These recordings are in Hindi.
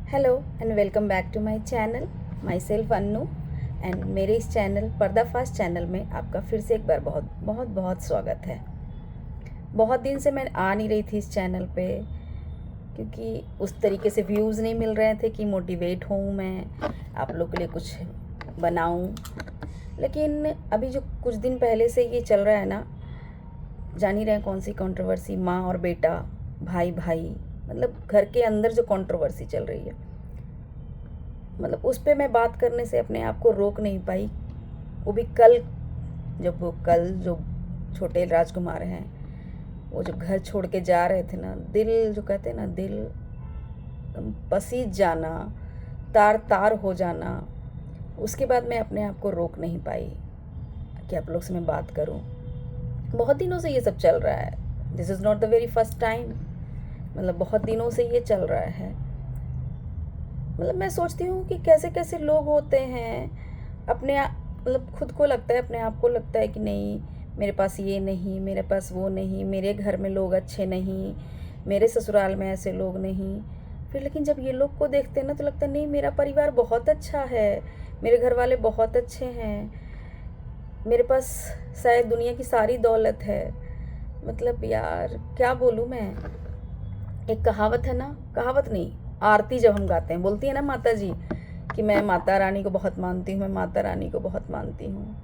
Hello and welcome back to my channel. Myself Annu and मेरे इस चैनल पर्दाफाश चैनल में आपका फिर से एक बार बहुत बहुत बहुत स्वागत है। बहुत दिन से मैं आ नहीं रही थी इस चैनल पे क्योंकि उस तरीके से व्यूज़ नहीं मिल रहे थे कि मोटिवेट हूँ मैं आप लोग के लिए कुछ बनाऊँ। लेकिन अभी जो कुछ दिन पहले से ये चल रहा है ना, जान ही रहे हैं कौन सी कंट्रोवर्सी, माँ और बेटा, भाई भाई, मतलब घर के अंदर जो कंट्रोवर्सी चल रही है, मतलब उस पर मैं बात करने से अपने आप को रोक नहीं पाई। वो भी कल, जब वो कल जो छोटे राजकुमार हैं वो जब घर छोड़ के जा रहे थे ना, दिल जो कहते हैं ना, दिल एकदम पसीज जाना, तार तार हो जाना। उसके बाद मैं अपने आप को रोक नहीं पाई कि आप लोग से मैं बात करूं। बहुत दिनों से ये सब चल रहा है, this is not the very first time, मतलब बहुत दिनों से ये चल रहा है। मतलब मैं सोचती हूँ कि कैसे कैसे लोग होते हैं, अपने मतलब खुद को लगता है, अपने आप को लगता है कि नहीं मेरे पास ये नहीं, मेरे पास वो नहीं, मेरे घर में लोग अच्छे नहीं, मेरे ससुराल में ऐसे लोग नहीं। फिर लेकिन जब ये लोग को देखते हैं ना तो लगता है नहीं मेरा परिवार बहुत अच्छा है, मेरे घर वाले बहुत अच्छे हैं, मेरे पास शायद दुनिया की सारी दौलत है। मतलब यार क्या बोलूँ मैं। एक कहावत है ना, कहावत नहीं, आरती जब हम गाते हैं, बोलती है ना माता जी कि मैं माता रानी को बहुत मानती हूँ, मैं माता रानी को बहुत मानती हूँ।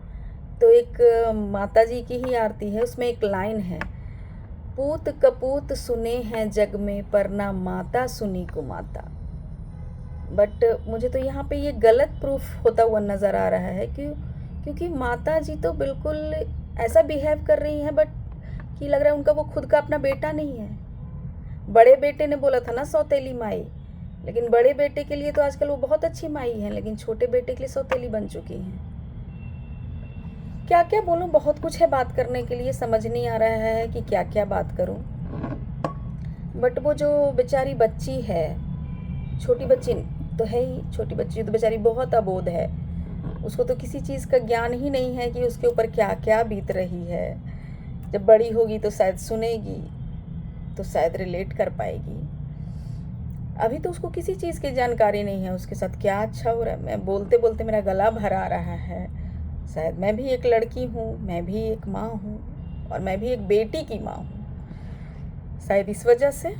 तो एक माता जी की ही आरती है, उसमें एक लाइन है, पूत कपूत सुने हैं जग में पर ना माता सुनी को माता। बट मुझे तो यहाँ पे ये गलत प्रूफ होता हुआ नज़र आ रहा है, क्योंकि माता जी तो बिल्कुल ऐसा बिहेव कर रही हैं, बट कि लग रहा है उनका वो खुद का अपना बेटा नहीं है। बड़े बेटे ने बोला था ना सौतेली माई, लेकिन बड़े बेटे के लिए तो आजकल वो बहुत अच्छी माई हैं, लेकिन छोटे बेटे के लिए सौतेली बन चुकी हैं। क्या क्या बोलूँ, बहुत कुछ है बात करने के लिए, समझ नहीं आ रहा है कि क्या क्या बात करूँ। बट वो जो बेचारी बच्ची है, छोटी बच्ची तो है ही, छोटी बच्ची तो बेचारी बहुत अबोध है, उसको तो किसी चीज़ का ज्ञान ही नहीं है कि उसके ऊपर क्या क्या बीत रही है। जब बड़ी होगी तो शायद सुनेगी, तो शायद रिलेट कर पाएगी। अभी तो उसको किसी चीज़ की जानकारी नहीं है उसके साथ क्या अच्छा हो रहा है। मैं बोलते बोलते मेरा गला भर आ रहा है। शायद मैं भी एक लड़की हूँ, मैं भी एक माँ हूँ, और मैं भी एक बेटी की माँ हूँ। शायद इस वजह से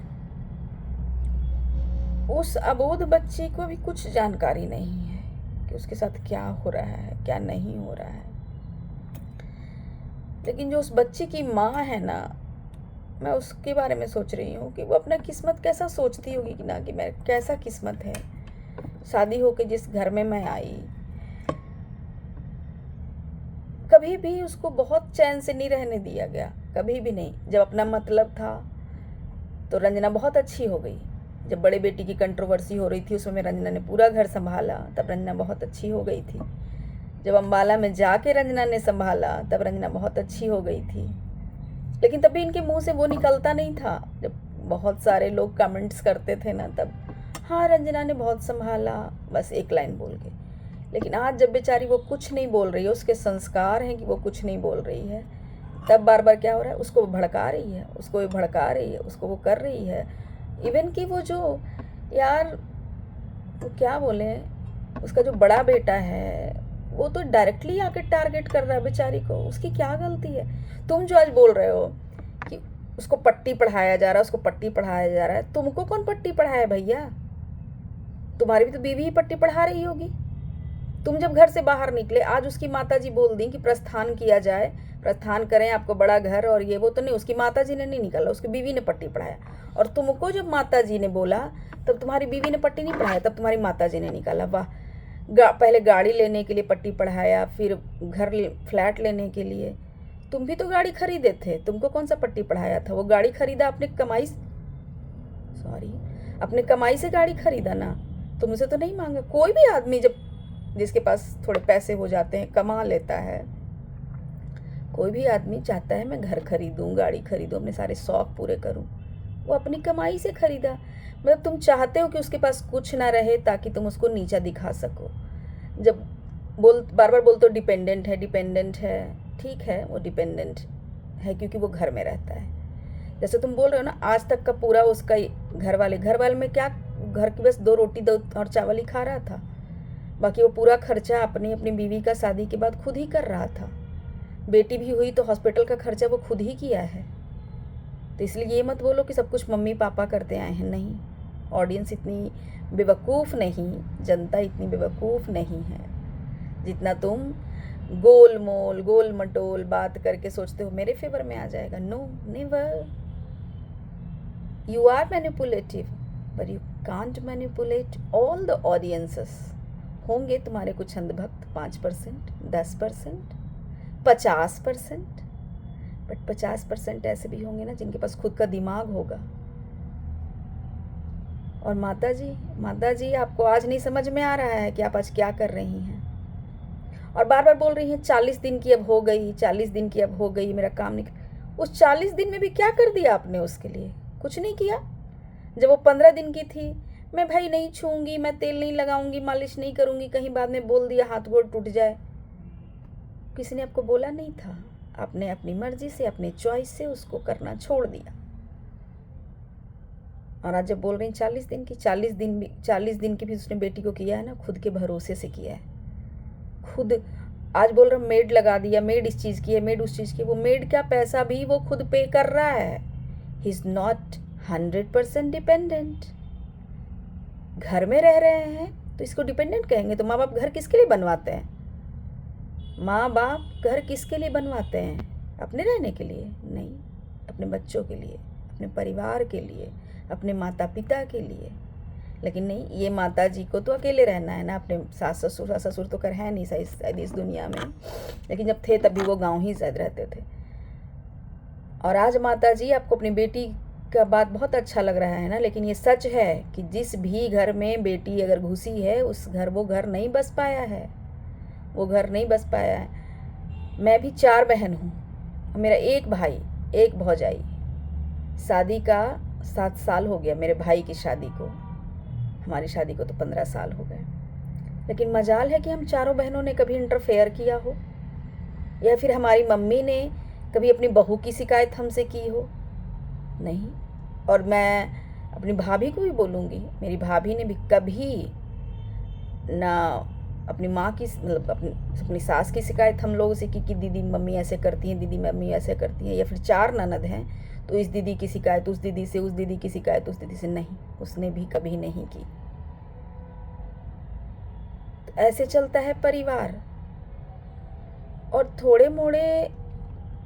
उस अबोध बच्ची को भी कुछ जानकारी नहीं है कि उसके साथ क्या हो रहा है, क्या नहीं हो रहा है। लेकिन जो उस बच्ची की माँ है ना, मैं उसके बारे में सोच रही हूँ कि वो अपना किस्मत कैसा सोचती होगी कि ना, कि मैं कैसा किस्मत है, शादी होके जिस घर में मैं आई, कभी भी उसको बहुत चैन से नहीं रहने दिया गया, कभी भी नहीं। जब अपना मतलब था तो रंजना बहुत अच्छी हो गई। जब बड़े बेटी की कंट्रोवर्सी हो रही थी उसमें रंजना ने पूरा घर संभाला, तब रंजना बहुत अच्छी हो गई थी। जब अम्बाला में जाके रंजना ने संभाला तब रंजना बहुत अच्छी हो गई थी। लेकिन तभी इनके मुंह से वो निकलता नहीं था। जब बहुत सारे लोग कमेंट्स करते थे ना, तब हाँ रंजना ने बहुत संभाला, बस एक लाइन बोल के। लेकिन आज जब बेचारी वो कुछ नहीं बोल रही है, उसके संस्कार हैं कि वो कुछ नहीं बोल रही है, तब बार बार क्या हो रहा है, उसको भड़का रही है, उसको वो भड़का रही है, उसको वो कर रही है। इवन कि वो जो, यार वो क्या बोले, उसका जो बड़ा बेटा है वो तो डायरेक्टली आके टारगेट कर रहा है बेचारी को। उसकी क्या गलती है? तुम जो आज बोल रहे हो कि उसको पट्टी पढ़ाया जा रहा है, उसको पट्टी पढ़ाया जा रहा है, तुमको कौन पट्टी पढ़ाया भैया? तुम्हारी भी तो बीवी ही पट्टी पढ़ा रही होगी। तुम जब घर से बाहर निकले, आज उसकी माताजी बोल दी कि प्रस्थान किया जाए, प्रस्थान करें, आपको बड़ा घर और ये वो, तो नहीं, उसकी माताजी ने नहीं निकाला, उसकी बीवी ने पट्टी पढ़ाया। और तुमको जब माताजी ने बोला तब तुम्हारी बीवी ने पट्टी नहीं पढ़ाया, तब तुम्हारी माताजी ने निकाला। वाह, पहले गाड़ी लेने के लिए पट्टी पढ़ाया, फिर घर फ्लैट लेने के लिए। तुम भी तो गाड़ी खरीदे थे, तुमको कौन सा पट्टी पढ़ाया था? वो गाड़ी खरीदा अपने कमाई, सॉरी, अपने कमाई से गाड़ी खरीदा ना, तुमसे तो नहीं मांगा। कोई भी आदमी जब, जिसके पास थोड़े पैसे हो जाते हैं, कमा लेता है, कोई भी आदमी चाहता है मैं घर खरीदूं, गाड़ी खरीदूं, अपने सारे शौक पूरे करूं। वो अपनी कमाई से खरीदा। मतलब तुम चाहते हो कि उसके पास कुछ ना रहे ताकि तुम उसको नीचा दिखा सको। जब बार बार बोलते हो डिपेंडेंट है, डिपेंडेंट है, ठीक है वो डिपेंडेंट है क्योंकि वो घर में रहता है। जैसे तुम बोल रहे हो ना, आज तक का पूरा उसका घर वाले में क्या घर की बस 2 रोटी दो और चावल ही खा रहा था, बाकी वो पूरा खर्चा अपनी अपनी बीवी का शादी के बाद खुद ही कर रहा था। बेटी भी हुई तो हॉस्पिटल का खर्चा वो खुद ही किया है। तो इसलिए ये मत बोलो कि सब कुछ मम्मी पापा करते आए हैं, नहीं। ऑडियंस इतनी बेवकूफ़ नहीं, जनता इतनी बेवकूफ़ नहीं है जितना तुम गोल मोल गोल मटोल बात करके सोचते हो मेरे फेवर में आ जाएगा। No, never. You are manipulative but you can't manipulate all the audiences. होंगे तुम्हारे कुछ अंधभक्त 5%, 10%, 50%, बट 50% ऐसे भी होंगे ना जिनके पास खुद का दिमाग होगा। और माता जी आपको आज नहीं समझ में आ रहा है कि आप आज क्या कर रही हैं, और बार बार बोल रही हैं 40 दिन की अब हो गई, 40 दिन की अब हो गई, मेरा काम नहीं। उस 40 दिन में भी क्या कर दिया आपने उसके लिए? कुछ नहीं किया। जब वो 15 दिन की थी, मैं भाई नहीं छूऊंगी, मैं तेल नहीं लगाऊंगी, मालिश नहीं करूंगी, कहीं बाद में बोल दिया हाथ गोड़ टूट जाए, किसी ने आपको बोला नहीं था। आपने अपनी मर्जी से, अपनी चॉइस से उसको करना छोड़ दिया। और आज जब बोल रही 40 दिन की, 40 दिन की भी उसने बेटी को किया है ना, खुद के भरोसे से किया है। खुद आज बोल रहा मेड लगा दिया, मेड इस चीज़ की है, मेड उस चीज़ की। वो मेड का पैसा भी वो खुद पे कर रहा है। He is not 100% dependent. घर में रह रहे हैं तो इसको डिपेंडेंट कहेंगे? तो माँ बाप घर किसके लिए बनवाते हैं? माँ बाप घर किसके लिए बनवाते हैं? अपने रहने के लिए? नहीं, अपने बच्चों के लिए, अपने परिवार के लिए, अपने माता पिता के लिए। लेकिन नहीं, ये माता जी को तो अकेले रहना है ना, अपने सास ससुर तो कर है नहीं शायद इस दुनिया में, लेकिन जब थे तब भी वो गाँव ही शायद रहते थे। और आज माता जी आपको अपनी बेटी का बात बहुत अच्छा लग रहा है ना, लेकिन ये सच है कि जिस भी घर में बेटी अगर घुसी है वो घर नहीं बस पाया है, वो घर नहीं बस पाया है। मैं भी 4 बहन हूँ, मेरा एक भाई, एक भौजाई। शादी का 7 साल हो गया मेरे भाई की शादी को, हमारी शादी को तो 15 साल हो गए। लेकिन मजाल है कि हम चारों बहनों ने कभी इंटरफेयर किया हो, या फिर हमारी मम्मी ने कभी अपनी बहू की शिकायत हमसे की हो? नहीं। और मैं अपनी भाभी को भी बोलूँगी, मेरी भाभी ने भी कभी ना अपनी माँ की मतलब अपनी सास की शिकायत हम लोगों से की दीदी मम्मी ऐसे करती हैं, दीदी मम्मी ऐसे करती हैं। या फिर 4 ननद हैं तो इस दीदी की शिकायत उस दीदी से, उस दीदी की शिकायत उस दीदी से, नहीं, उसने भी कभी नहीं की। तो ऐसे चलता है परिवार। और थोड़े मोड़े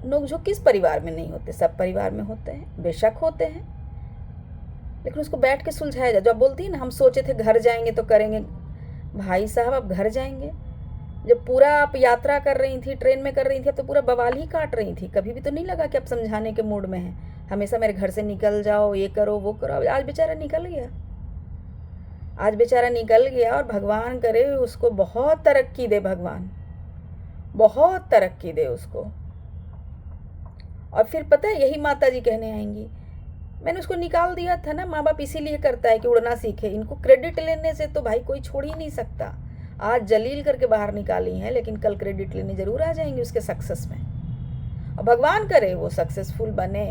नोकझोंक किस परिवार में नहीं होते? सब परिवार में होते हैं, बेशक होते हैं, लेकिन उसको बैठ के सुलझाया जाए। जो आप बोलती है ना, हम सोचे थे घर जाएंगे तो करेंगे। भाई साहब, आप घर जाएंगे? जब पूरा आप यात्रा कर रही थी, ट्रेन में कर रही थी, तो पूरा बवाल ही काट रही थी। कभी भी तो नहीं लगा कि आप समझाने के मूड में हैं? हमेशा मेरे घर से निकल जाओ, ये करो वो करो। आज बेचारा निकल गया, आज बेचारा निकल गया, और भगवान करे उसको बहुत तरक्की दे, भगवान बहुत तरक्की दे उसको। और फिर पता है, यही माता जी कहने आएंगी मैंने उसको निकाल दिया था ना। माँ बाप इसीलिए करता है कि उड़ना सीखे। इनको क्रेडिट लेने से तो भाई कोई छोड़ ही नहीं सकता। आज जलील करके बाहर निकाली हैं, लेकिन कल क्रेडिट लेने जरूर आ जाएंगे उसके सक्सेस में। और भगवान करे वो सक्सेसफुल बने।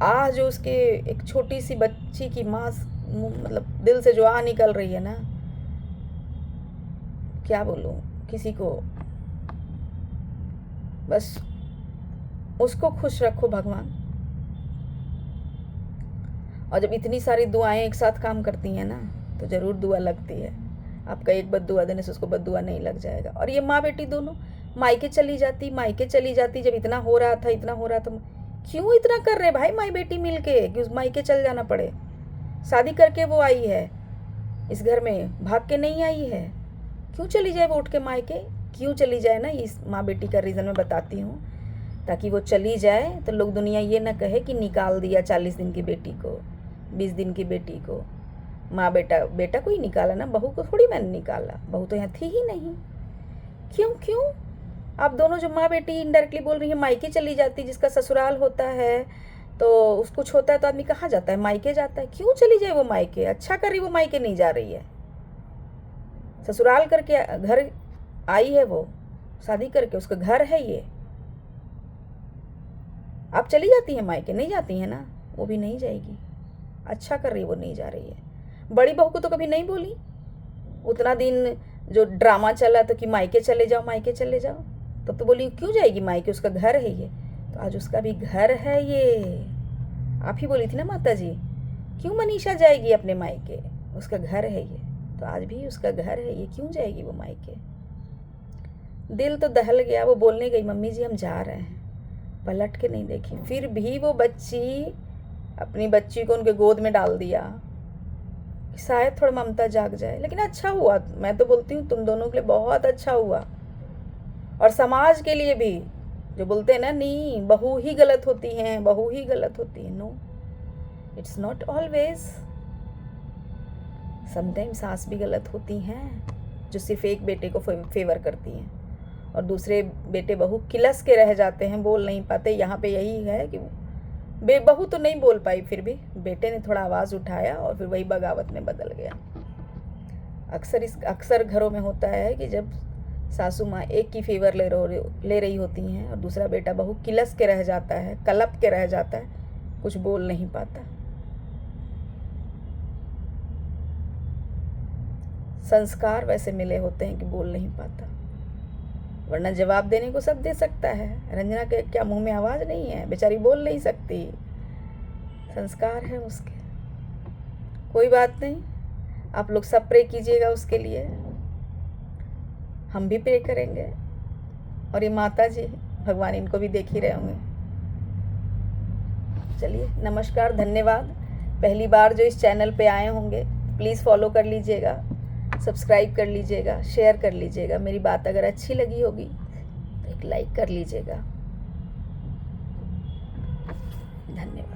आज जो उसके एक छोटी सी बच्ची की माँ मतलब दिल से जो आ निकल रही है ना, क्या बोलूँ किसी को, बस उसको खुश रखो भगवान। और जब इतनी सारी दुआएं एक साथ काम करती हैं ना, तो ज़रूर दुआ लगती है। आपका एक बद्दुआ देने से उसको बद्दुआ नहीं लग जाएगा। और ये माँ बेटी दोनों मायके चली जाती। जब इतना हो रहा था, क्यों इतना कर रहे भाई माई बेटी मिल के कि उस मायके चल जाना पड़े? शादी करके वो आई है इस घर में, भाग के नहीं आई है। क्यों चली जाए वो उठ के मायके? क्यों चली जाए ना, इस माँ बेटी का रीज़न मैं बताती हूँ, ताकि वो चली जाए तो लोग दुनिया ये ना कहे कि निकाल दिया 40 दिन की बेटी को, 20 दिन की बेटी को। माँ बेटा को ही निकाला ना, बहू को थोड़ी मैंने निकाला, बहू तो यहाँ थी ही नहीं। क्यों आप दोनों जो माँ बेटी इनडायरेक्टली बोल रही हैं मायके चली जाती, जिसका ससुराल होता है तो उसको कुछ होता है तो आदमी कहाँ जाता है? मायके जाता है। क्यों चली जाए वो मायके? अच्छा कर रही वो मायके नहीं जा रही है, ससुराल करके घर आई है वो, शादी करके उसका घर है ये। आप चली जाती हैं मायके? नहीं जाती हैं ना, वो भी नहीं जाएगी। अच्छा कर रही है वो नहीं जा रही है। बड़ी बहू को तो कभी नहीं बोली। उतना दिन जो ड्रामा चला तो कि मायके चले जाओ, मायके चले जाओ, तब तो बोली क्यों जाएगी मायके, उसका घर है ये। तो आज उसका भी घर है ये। आप ही बोली थी ना माता जी, क्यों मनीषा जाएगी अपने मायके, उसका घर है ये। तो आज भी उसका घर है ये, क्यों जाएगी वो मायके। दिल तो दहल गया। वो बोलने गई मम्मी जी हम जा रहे हैं, पलट के नहीं देखी। फिर भी वो बच्ची अपनी बच्ची को उनके गोद में डाल दिया, शायद थोड़ा ममता जाग जाए। लेकिन अच्छा हुआ, मैं तो बोलती हूँ तुम दोनों के लिए बहुत अच्छा हुआ, और समाज के लिए भी। जो बोलते हैं ना नहीं बहू ही गलत होती हैं, बहू ही गलत होती है, no, it's not always. Sometime सास भी गलत होती हैं, जो सिर्फ एक बेटे को फेवर करती हैं, और दूसरे बेटे बहू किलस के रह जाते हैं, बोल नहीं पाते। यहाँ पे यही है कि बहू तो नहीं बोल पाई, फिर भी बेटे ने थोड़ा आवाज़ उठाया और फिर वही बगावत में बदल गया। अक्सर घरों में होता है कि जब सासू माँ एक की फेवर ले रही होती हैं और दूसरा बेटा बहू किलस के रह जाता है, कलप के रह जाता है, कुछ बोल नहीं पाता। संस्कार वैसे मिले होते हैं कि बोल नहीं पाता, वरना जवाब देने को सब दे सकता है। रंजना के क्या मुंह में आवाज़ नहीं है, बेचारी बोल नहीं सकती, संस्कार है उसके। कोई बात नहीं, आप लोग सब प्रे कीजिएगा उसके लिए, हम भी प्रे करेंगे। और ये माता जी भगवान इनको भी देख ही रहे होंगे। चलिए नमस्कार, धन्यवाद। पहली बार जो इस चैनल पे आए होंगे प्लीज़ फॉलो कर लीजिएगा, सब्सक्राइब कर लीजिएगा, शेयर कर लीजिएगा। मेरी बात अगर अच्छी लगी होगी तो एक लाइक कर लीजिएगा। धन्यवाद।